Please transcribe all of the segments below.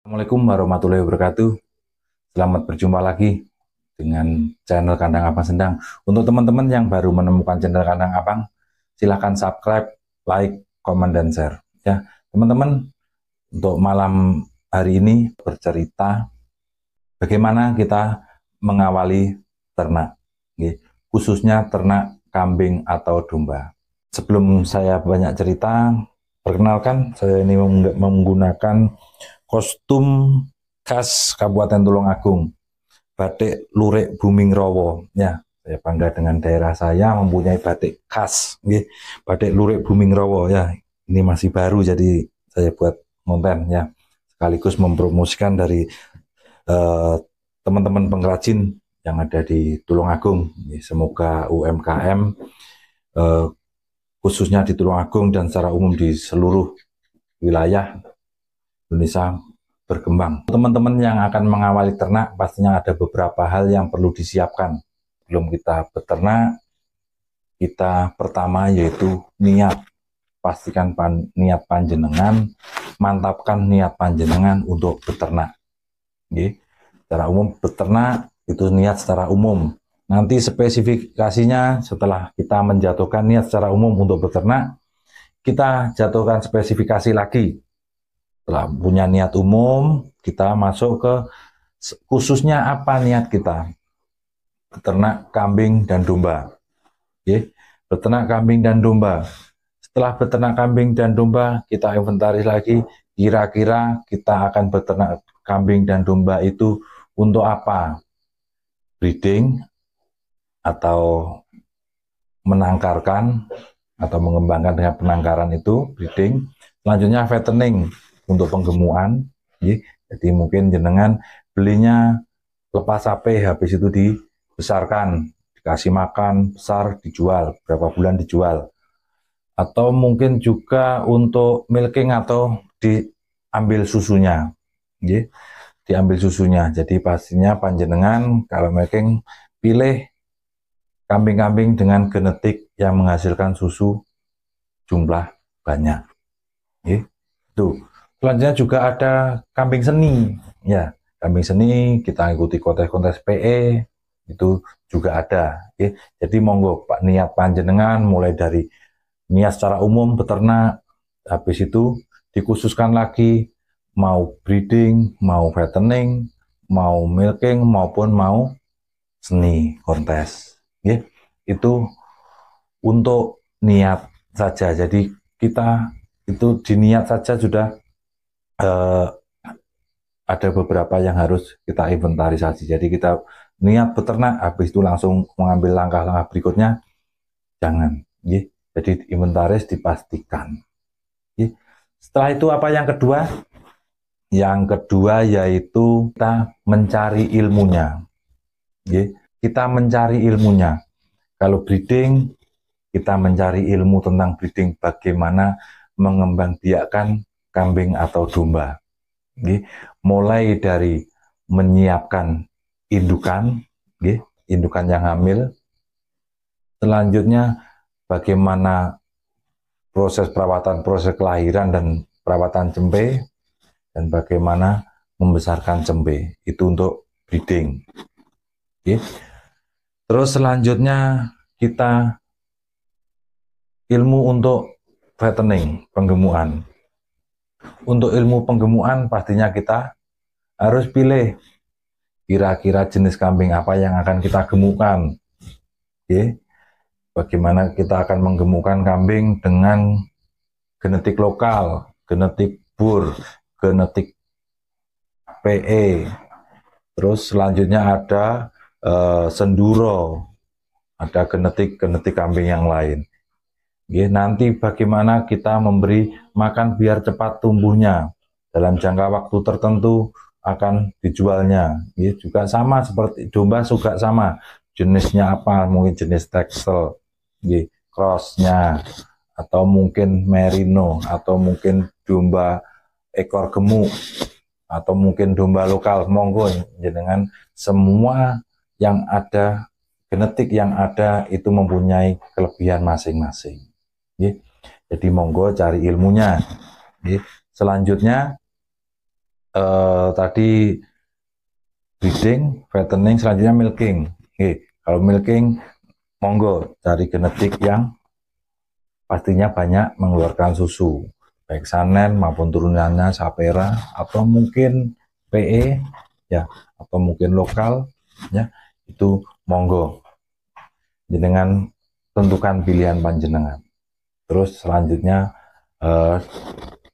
Assalamualaikum warahmatullahi wabarakatuh. Selamat berjumpa lagi dengan channel Kandang Abang Sendang. Untuk teman-teman yang baru menemukan channel Kandang Abang, silahkan subscribe, like, komen, dan share. Ya, teman-teman, untuk malam hari ini bercerita bagaimana kita mengawali ternak, khususnya ternak kambing atau domba. Sebelum saya banyak cerita, perkenalkan saya ini menggunakan kostum khas Kabupaten Tulungagung, batik lurik Bumingrowo. Ya, saya bangga dengan daerah saya mempunyai batik khas, batik lurik Bumingrowo. Ya, ini masih baru jadi saya buat konten ya, sekaligus mempromosikan dari teman-teman pengrajin yang ada di Tulungagung. Semoga UMKM khususnya di Tulungagung dan secara umum di seluruh wilayah Indonesia berkembang. Teman-teman yang akan mengawali ternak pastinya ada beberapa hal yang perlu disiapkan. Sebelum kita beternak, kita pertama yaitu niat. Pastikan niat panjenengan, mantapkan niat panjenengan untuk beternak. Secara umum beternak itu niat secara umum. Nanti spesifikasinya setelah kita menjatuhkan niat secara umum untuk beternak, kita jatuhkan spesifikasi lagi. Setelah punya niat umum, kita masuk ke khususnya apa niat kita. Beternak kambing dan domba. Beternak kambing dan domba. Setelah beternak kambing dan domba, kita inventaris lagi, kira-kira kita akan beternak kambing dan domba itu untuk apa? Breeding, atau menangkarkan, atau mengembangkan dengan penangkaran itu, breeding. Selanjutnya fattening, untuk penggemukan. Jadi mungkin jenengan belinya lepas sapi, habis itu dibesarkan, dikasih makan, besar, dijual, berapa bulan dijual. Atau mungkin juga untuk milking atau diambil susunya. Diambil susunya. Jadi pastinya panjenengan kalau milking pilih kambing-kambing dengan genetik yang menghasilkan susu jumlah banyak. Tuh. Selanjutnya juga ada kambing seni. Ya, kambing seni kita ikuti kontes-kontes PE itu juga ada. Jadi monggo Pak, niat panjenengan mulai dari niat secara umum beternak, habis itu dikhususkan lagi mau breeding, mau fattening, mau milking maupun mau seni kontes. Itu untuk niat saja. Jadi kita itu di niat saja sudah ada beberapa yang harus kita inventarisasi. Jadi kita niat beternak, habis itu langsung mengambil langkah-langkah berikutnya, jangan. Jadi inventaris dipastikan. Setelah itu apa yang kedua? Yang kedua yaitu kita mencari ilmunya. Kita mencari ilmunya. Kalau breeding, kita mencari ilmu tentang breeding, bagaimana mengembangbiakkan kambing atau domba. Mulai dari menyiapkan indukan, indukan yang hamil. Selanjutnya bagaimana proses perawatan, proses kelahiran dan perawatan cempe, dan bagaimana membesarkan cempe. Itu untuk breeding. Terus selanjutnya kita ilmu untuk fattening, penggemukan. Untuk ilmu penggemukan pastinya kita harus pilih kira-kira jenis kambing apa yang akan kita gemukan. Bagaimana kita akan menggemukkan kambing dengan genetik lokal, genetik bur, genetik PE. Terus selanjutnya ada senduro, ada genetik kambing yang lain. Nanti bagaimana kita memberi makan biar cepat tumbuhnya, dalam jangka waktu tertentu akan dijualnya. Juga sama seperti domba, juga sama, jenisnya apa, mungkin jenis Texel, crossnya, atau mungkin merino, atau mungkin domba ekor gemuk, atau mungkin domba lokal. Monggo dengan semua yang ada, genetik yang ada itu mempunyai kelebihan masing-masing. Jadi monggo cari ilmunya. Selanjutnya tadi breeding, fattening, selanjutnya milking. Kalau milking, monggo cari genetik yang pastinya banyak mengeluarkan susu, baik Sanen maupun turunannya Sapera, atau mungkin PE ya, atau mungkin lokal ya, itu monggo jenengan tentukan pilihan panjenengan. Terus selanjutnya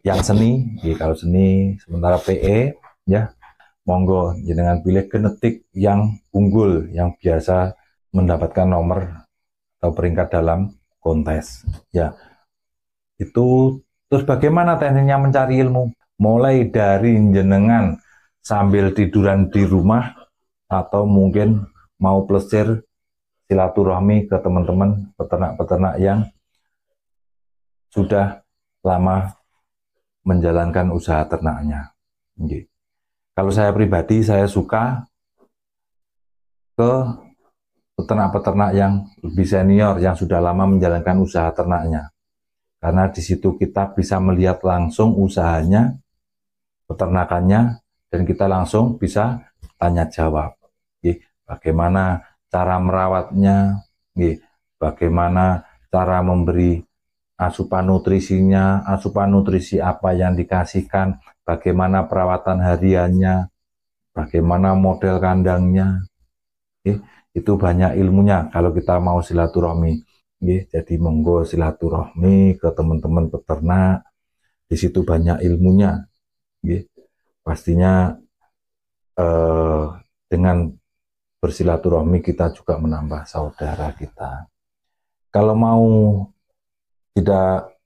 yang seni, kalau seni sementara PE ya, monggo jenengan pilih genetik yang unggul, yang biasa mendapatkan nomor atau peringkat dalam kontes ya. Itu terus bagaimana tekniknya mencari ilmu? Mulai dari jenengan sambil tiduran di rumah, atau mungkin mau plesir silaturahmi ke teman-teman peternak-peternak yang sudah lama menjalankan usaha ternaknya. Kalau saya pribadi, saya suka ke peternak-peternak yang lebih senior, yang sudah lama menjalankan usaha ternaknya. Karena di situ kita bisa melihat langsung usahanya, peternakannya, dan kita langsung bisa tanya jawab. Bagaimana cara merawatnya, bagaimana cara memberi asupan nutrisinya, asupan nutrisi apa yang dikasihkan, bagaimana perawatan hariannya, bagaimana model kandangnya. Itu banyak ilmunya kalau kita mau silaturahmi. Jadi monggo silaturahmi ke teman-teman peternak, di situ banyak ilmunya. Pastinya dengan bersilaturahmi kita juga menambah saudara kita. Kalau mau tidak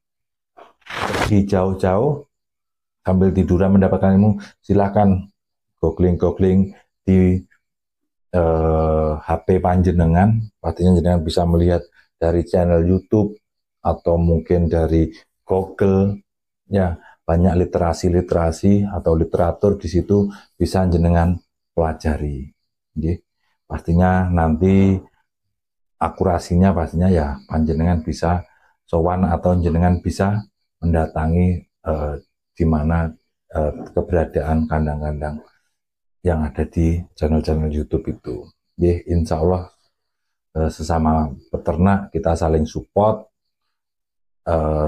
pergi jauh-jauh sambil tiduran mendapatkan ilmu, silakan googling di HP panjenengan. Pastinya jenengan bisa melihat dari channel YouTube atau mungkin dari Google ya, banyak literasi atau literatur di situ bisa jenengan pelajari. Pastinya nanti akurasinya pastinya ya panjenengan bisa sowan atau jenengan bisa mendatangi di mana keberadaan kandang-kandang yang ada di channel-channel YouTube itu. Insya Allah sesama peternak kita saling support,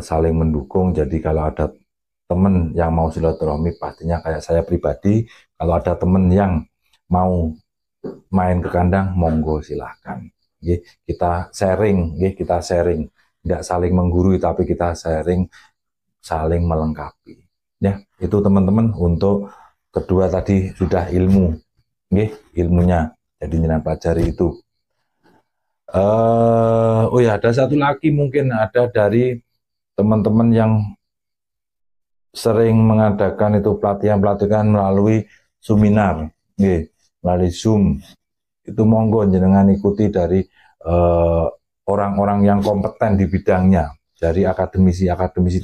saling mendukung. Jadi kalau ada teman yang mau silaturahmi, pastinya kayak saya pribadi, kalau ada teman yang mau main ke kandang, monggo silahkan. Kita sharing, tidak saling menggurui, tapi kita sharing, saling melengkapi. Ya, itu teman-teman untuk kedua tadi sudah ilmu, ilmunya. Jadi jangan pelajari itu. Oh ya, ada satu lagi mungkin ada dari teman-teman yang sering mengadakan itu pelatihan melalui seminar, melalui Zoom. Itu monggo jenengan ikuti dari orang-orang yang kompeten di bidangnya, dari akademisi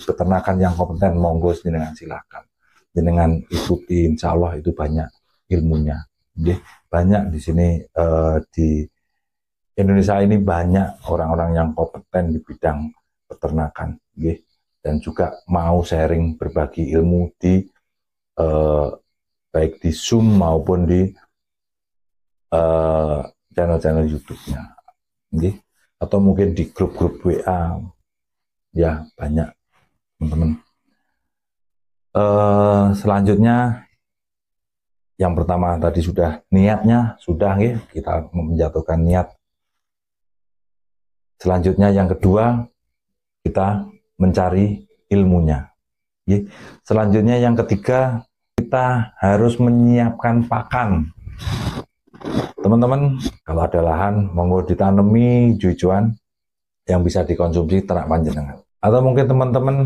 peternakan yang kompeten, monggo jenengan silakan jenengan ikuti, insya Allah itu banyak ilmunya. Banyak di sini di Indonesia ini banyak orang-orang yang kompeten di bidang peternakan, dan juga mau sharing berbagi ilmu di baik di Zoom maupun di channel-channel YouTube-nya, atau mungkin di grup-grup WA, ya banyak teman-teman. Selanjutnya, yang pertama tadi sudah niatnya, sudah kita menjatuhkan niat. Selanjutnya yang kedua, kita mencari ilmunya. Selanjutnya yang ketiga, kita harus menyiapkan pakan. Teman-teman, kalau ada lahan, monggo ditanami hijau-hijauan yang bisa dikonsumsi ternak panjenengan. Atau mungkin teman-teman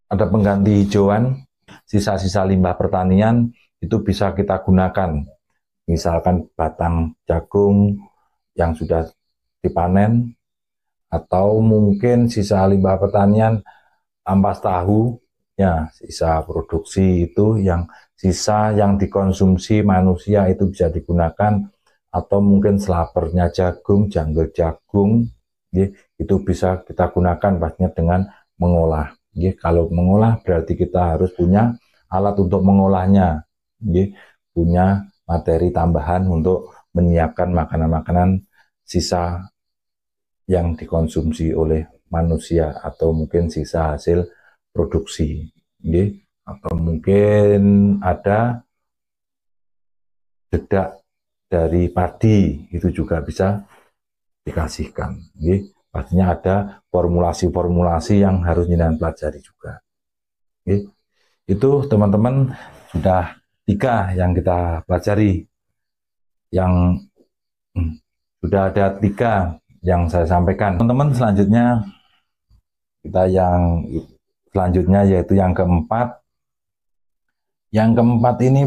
ada pengganti hijauan, sisa-sisa limbah pertanian, itu bisa kita gunakan. Misalkan batang jagung yang sudah dipanen, atau mungkin sisa limbah pertanian, ampas tahu, ya sisa produksi itu yang sisa yang dikonsumsi manusia itu bisa digunakan, atau mungkin selapernya jagung, janggal jagung, itu bisa kita gunakan pastinya dengan mengolah. Kalau mengolah berarti kita harus punya alat untuk mengolahnya, nggih, punya materi tambahan untuk menyiapkan makanan-makanan sisa yang dikonsumsi oleh manusia atau mungkin sisa hasil produksi, nggih, atau mungkin ada dedak dari padi itu juga bisa dikasihkan, nggih. Pastinya ada formulasi-formulasi yang harus jenengan pelajari juga, nggih. Itu teman-teman sudah 3 yang kita pelajari, yang sudah ada 3 yang saya sampaikan. Teman-teman, selanjutnya kita yang selanjutnya yaitu yang keempat. Yang keempat ini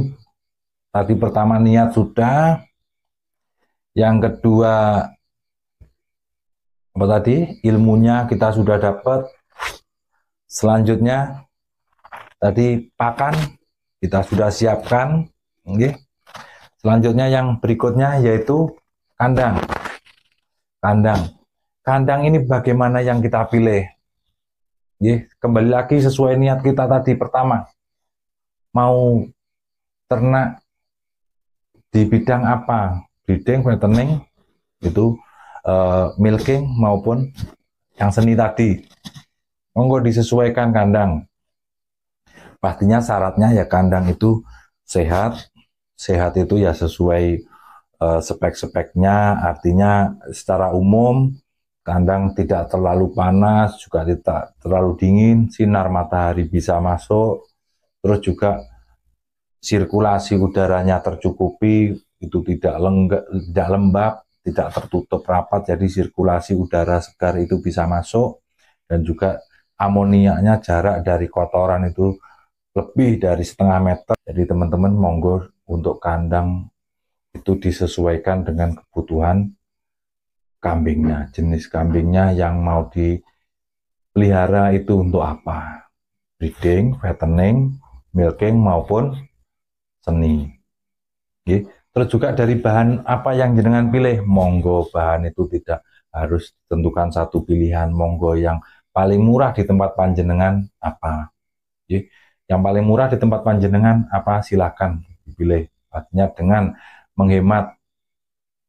tadi pertama niat sudah, yang kedua apa tadi, ilmunya kita sudah dapat. Selanjutnya tadi pakan kita sudah siapkan, okay. Selanjutnya yang berikutnya yaitu kandang. Kandang ini bagaimana yang kita pilih, okay. Kembali lagi sesuai niat kita tadi pertama, mau ternak di bidang apa, breeding, fattening, itu milking maupun yang seni tadi, monggo disesuaikan kandang. Pastinya syaratnya ya kandang itu sehat itu ya sesuai spek-speknya, artinya secara umum kandang tidak terlalu panas, juga tidak terlalu dingin, sinar matahari bisa masuk, terus juga sirkulasi udaranya tercukupi, itu tidak lembab, tidak tertutup rapat, jadi sirkulasi udara segar itu bisa masuk, dan juga amoniaknya jarak dari kotoran itu lebih dari setengah meter. Jadi teman-teman monggo untuk kandang itu disesuaikan dengan kebutuhan kambingnya, jenis kambingnya yang mau dipelihara itu untuk apa, breeding, fattening, milking maupun seni. Oke. Terus juga dari bahan apa yang jenengan pilih, monggo bahan itu tidak harus ditentukan satu pilihan, monggo yang paling murah di tempat panjenengan apa. Oke. Yang paling murah di tempat panjenengan apa, silahkan dipilih. Artinya dengan menghemat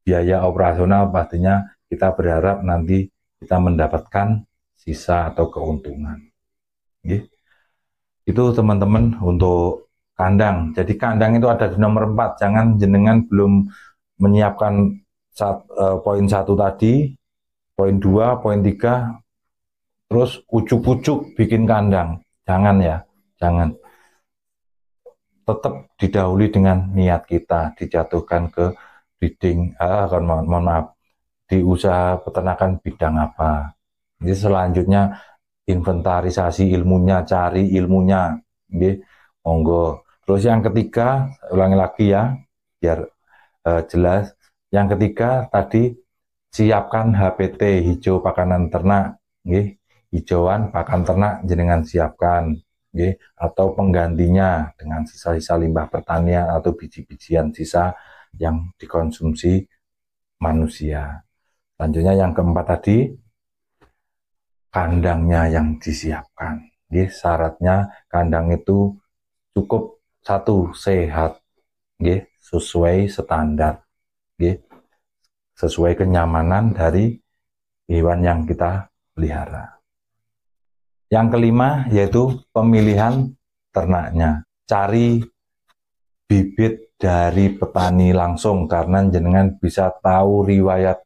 biaya operasional, pastinya kita berharap nanti kita mendapatkan sisa atau keuntungan. Oke. Itu teman-teman untuk kandang. Jadi kandang itu ada di nomor 4. Jangan jenengan belum menyiapkan poin 1 tadi, poin 2, poin 3, terus ucuk-ucuk bikin kandang. Jangan ya, jangan. Tetap didahului dengan niat kita, dijatuhkan ke breeding, mohon maaf, di usaha peternakan bidang apa. Jadi selanjutnya inventarisasi ilmunya, cari ilmunya, monggo. Terus yang ketiga, ulangi lagi ya, biar jelas. Yang ketiga tadi, siapkan HPT, hijau pakanan ternak, hijauan pakan ternak jenengan siapkan, atau penggantinya dengan sisa-sisa limbah pertanian atau biji-bijian sisa yang dikonsumsi manusia. Selanjutnya yang keempat tadi, kandangnya yang disiapkan. Syaratnya kandang itu cukup 1, sehat, sesuai standar, sesuai kenyamanan dari hewan yang kita pelihara. Yang kelima yaitu pemilihan ternaknya. Cari bibit dari petani langsung, karena jenengan bisa tahu riwayat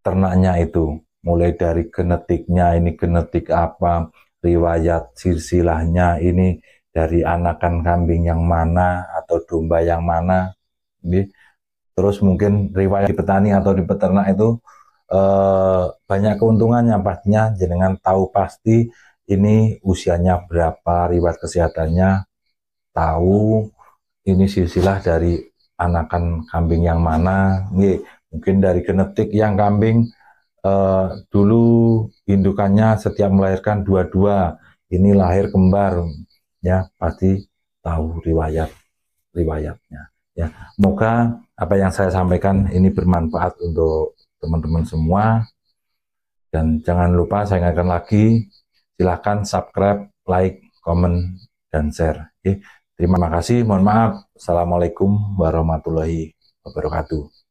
ternaknya itu, mulai dari genetiknya, ini genetik apa, riwayat silsilahnya, ini dari anakan kambing yang mana atau domba yang mana. Terus mungkin riwayat di petani atau di peternak itu banyak keuntungannya. Pastinya jenengan tahu pasti ini usianya berapa, riwayat kesehatannya tahu, ini silsilah dari anakan kambing yang mana. Mungkin dari genetik yang kambing dulu indukannya setiap melahirkan 2-2, ini lahir kembar, ya pasti tahu riwayatnya. Ya, semoga apa yang saya sampaikan ini bermanfaat untuk teman-teman semua, dan jangan lupa saya ingatkan lagi, silahkan subscribe, like, komen, dan share. Terima kasih, mohon maaf. Assalamualaikum warahmatullahi wabarakatuh.